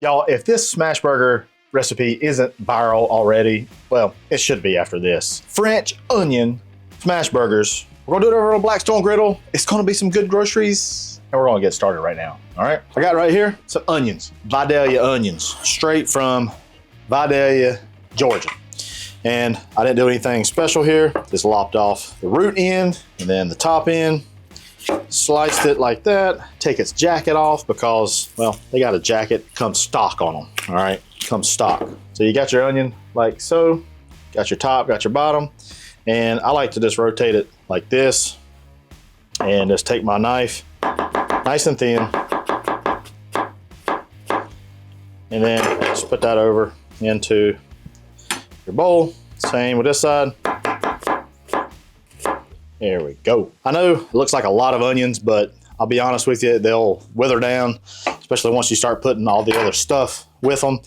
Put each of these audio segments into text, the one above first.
Y'all, if this Smashburger recipe isn't viral already, well, it should be after this. French onion Smashburgers. We're gonna do it over on Blackstone Griddle. It's gonna be some good groceries, and we're gonna get started right now, all right? I got right here some onions, Vidalia onions, straight from Vidalia, Georgia. And I didn't do anything special here. Just lopped off the root end and then the top end. Sliced it like that. Take its jacket off because, well, they got a jacket. Comes stock on them, all right? Comes stock. So you got your onion like so. Got your top, got your bottom. And I like to just rotate it like this and just take my knife, nice and thin. And then just put that over into your bowl. Same with this side. There we go. I know it looks like a lot of onions, but I'll be honest with you, they'll wither down, especially once you start putting all the other stuff with them.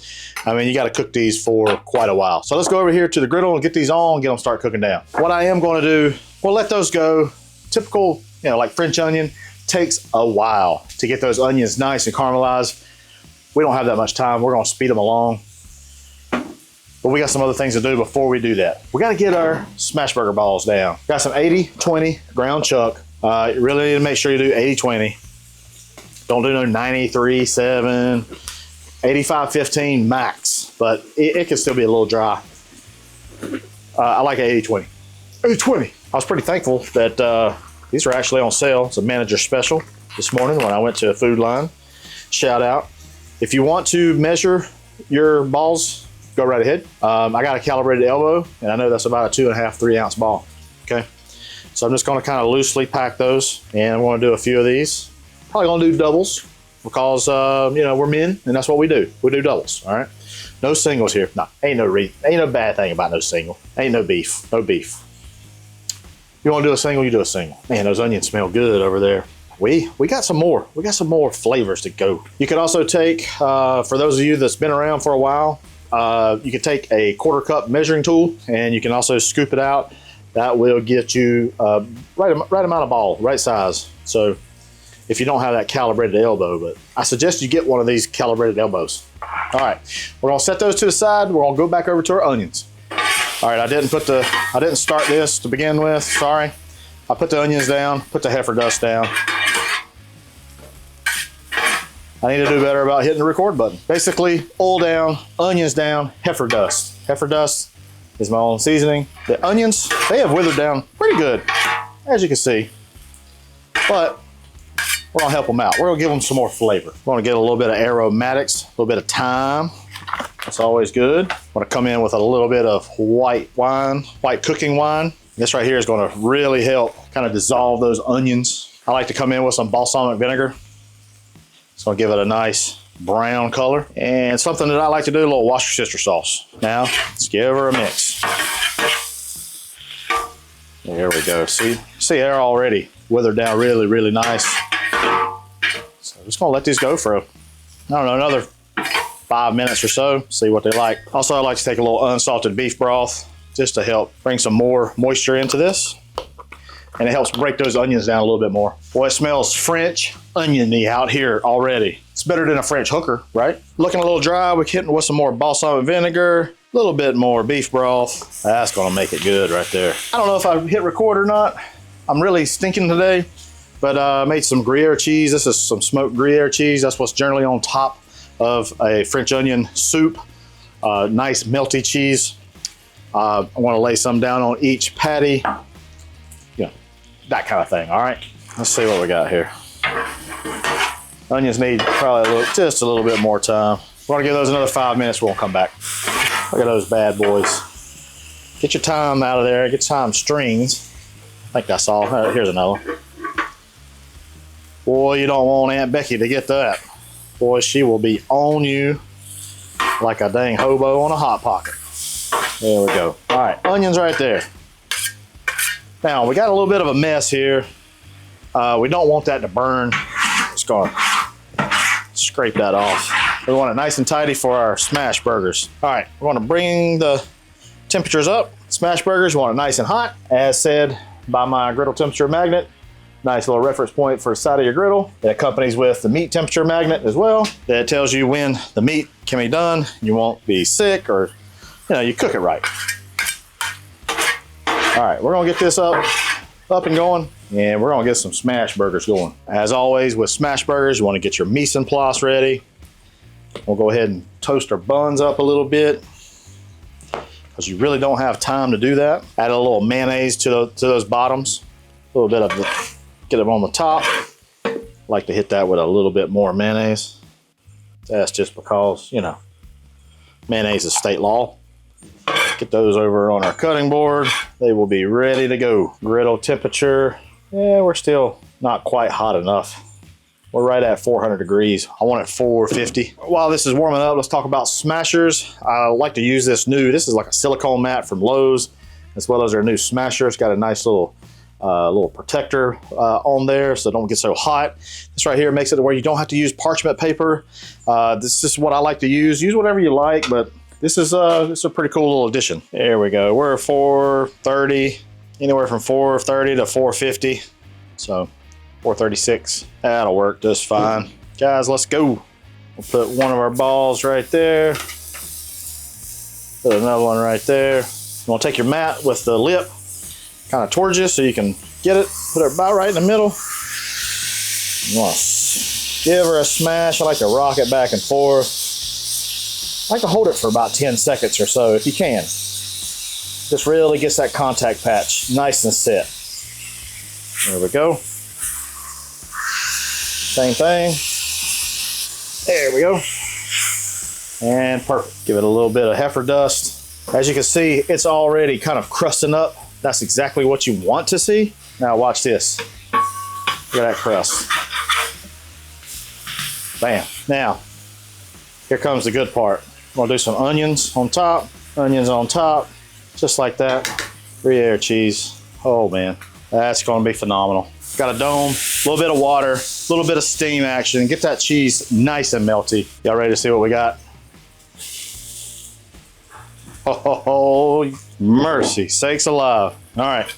I mean, you got to cook these for quite a while. So let's go over here to the griddle and get these on and get them start cooking down. What I am going to do, we'll let those go. Typical, like French onion, takes a while to get those onions nice and caramelized. We don't have that much time. We're going to speed them along. But we got some other things to do before we do that. We got to get our Smashburger balls down. Got some 80-20 ground chuck. You really need to make sure you do 80-20. Don't do no 93-7, 85-15 max, but it can still be a little dry. I like 80-20. 80-20. I was pretty thankful that these are actually on sale. It's a manager special this morning when I went to a Food Line. Shout out. If you want to measure your balls, go right ahead. I got a calibrated elbow, and I know that's about a 2.5, 3 ounce ball. Okay, so I'm just going to kind of loosely pack those, and I'm going to do a few of these. Probably going to do doubles because we're men, and that's what we do. We do doubles. All right, no singles here. No, ain't no bad thing about no single. Ain't no beef. No beef. You want to do a single, you do a single. Man, those onions smell good over there. We got some more. We got some more flavors to go. You could also take, for those of you that's been around for a while, you can take a 1/4 cup measuring tool and you can also scoop it out. That will get you right amount of ball, right size. So if you don't have that calibrated elbow, but I suggest you get one of these calibrated elbows. All right, we're gonna set those to the side. We're gonna go back over to our onions. All right, I didn't start this to begin with, sorry. I put the onions down, put the heifer dust down. I need to do better about hitting the record button. Basically, oil down, onions down, heifer dust. Heifer dust is my own seasoning. The onions, they have withered down pretty good, as you can see. But we're gonna help them out. We're gonna give them some more flavor. We're gonna get a little bit of aromatics, a little bit of thyme. That's always good. I'm gonna come in with a little bit of white wine, white cooking wine. This right here is gonna really help kind of dissolve those onions. I like to come in with some balsamic vinegar. It's gonna give it a nice brown color. And something that I like to do, a little Worcestershire sauce. Now, let's give her a mix. There we go. See they're already withered down really, really nice. So I'm just gonna let these go for, I don't know, another 5 minutes or so, see what they like. Also, I like to take a little unsalted beef broth just to help bring some more moisture into this. And it helps break those onions down a little bit more. Boy, it smells French oniony out here already. It's better than a French hooker, right? Looking a little dry, we're hitting with some more balsamic vinegar, a little bit more beef broth. That's gonna make it good right there. I don't know if I hit record or not. I'm really stinking today, but I made some Gruyère cheese. This is some smoked Gruyère cheese. That's what's generally on top of a French onion soup. Nice melty cheese. I wanna lay some down on each patty. That kind of thing, all right? Let's see what we got here. Onions need probably just a little bit more time. We're gonna give those another 5 minutes, we'll come back. Look at those bad boys. Get your thyme out of there, get thyme strings. I think that's all. Here's another one. Boy, you don't want Aunt Becky to get that. Boy, she will be on you like a dang hobo on a Hot Pocket. There we go. All right, onions right there. Now, we got a little bit of a mess here. We don't want that to burn. Just gonna scrape that off. We want it nice and tidy for our smash burgers. All right, we're gonna bring the temperatures up. Smash burgers, we want it nice and hot. As said by my griddle temperature magnet, Nice little reference point for the side of your griddle. It accompanies with the meat temperature magnet as well. That tells you when the meat can be done. You won't be sick, or you cook it right. All right, we're gonna get this up and going, and we're gonna get some smash burgers going. As always with smash burgers, you wanna get your mise en place ready. We'll go ahead and toast our buns up a little bit, because you really don't have time to do that. Add a little mayonnaise to those bottoms. A little bit of the, get them on the top. I like to hit that with a little bit more mayonnaise. That's just because, mayonnaise is state law. Get those over on our cutting board. They will be ready to go. Griddle temperature, yeah, we're still not quite hot enough. We're right at 400 degrees. I want it 450. While this is warming up, let's talk about smashers. I like to use this is like a silicone mat from Lowe's, as well as their new smasher. It's got a nice little protector on there so it don't get so hot. This right here makes it to where you don't have to use parchment paper. This is what I like to use. Use whatever you like, but this is a pretty cool little addition. There we go. We're 430, anywhere from 430 to 450. So 436, that'll work just fine. Guys, let's go. We'll put one of our balls right there. Put another one right there. You want to take your mat with the lip kind of towards you so you can get it. Put it about right in the middle. You want to give her a smash. I like to rock it back and forth. I like to hold it for about 10 seconds or so if you can. Just really gets that contact patch nice and set. There we go. Same thing. There we go. And perfect. Give it a little bit of heifer dust. As you can see, it's already kind of crusting up. That's exactly what you want to see. Now watch this. Look at that crust. Bam. Now, here comes the good part. We'll do some onions on top, just like that. Gruyere cheese. Oh man, that's gonna be phenomenal. Got a dome, a little bit of water, a little bit of steam action. Get that cheese nice and melty. Y'all ready to see what we got? Oh, mercy sakes alive. All right,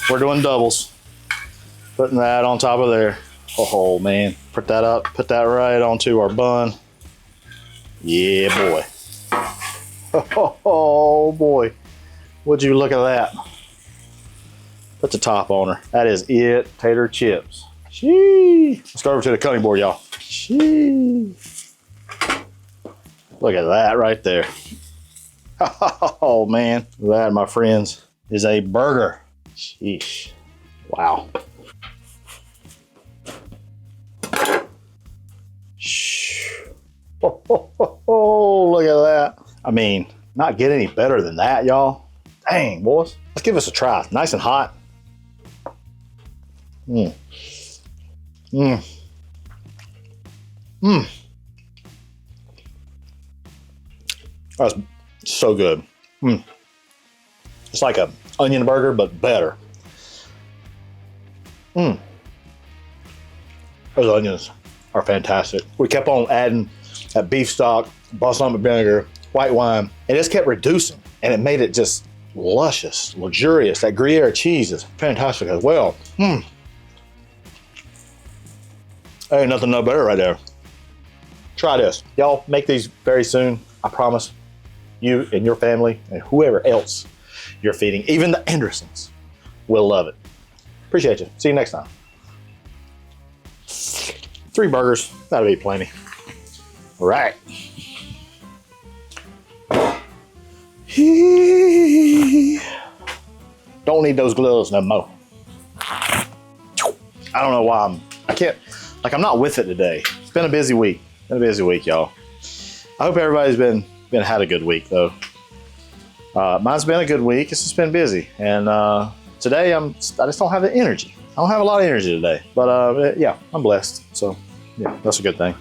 we're doing doubles. Putting that on top of there. Oh man, put that up, put that right onto our bun. Yeah, boy. Oh boy, would you look at that? Put the top on her. That is it, tater chips. Shee. Let's go over to the cutting board, y'all. Shee. Look at that right there. Oh man, that, my friends, is a burger. Sheesh. Wow. Oh, look at that. I mean, not get any better than that, y'all. Dang, boys. Let's give this a try. Nice and hot. That's so good. It's like an onion burger, but better. Those onions are fantastic. We kept on adding that beef stock, balsamic vinegar, white wine, and it just kept reducing, and it made it just luscious, luxurious. That Gruyere cheese is fantastic as well. Ain't nothing no better right there. Try this. Y'all make these very soon. I promise. You and your family and whoever else you're feeding, even the Andersons, will love it. Appreciate you. See you next time. 3 burgers, that'll be plenty. All right. Don't need those gloves no more. I don't know why I'm not with it today. It's been a busy week. Y'all. I hope everybody's had a good week though. Mine's been a good week. It's just been busy, and today I just don't have the energy. I don't have a lot of energy today, but yeah, I'm blessed. So yeah, that's a good thing.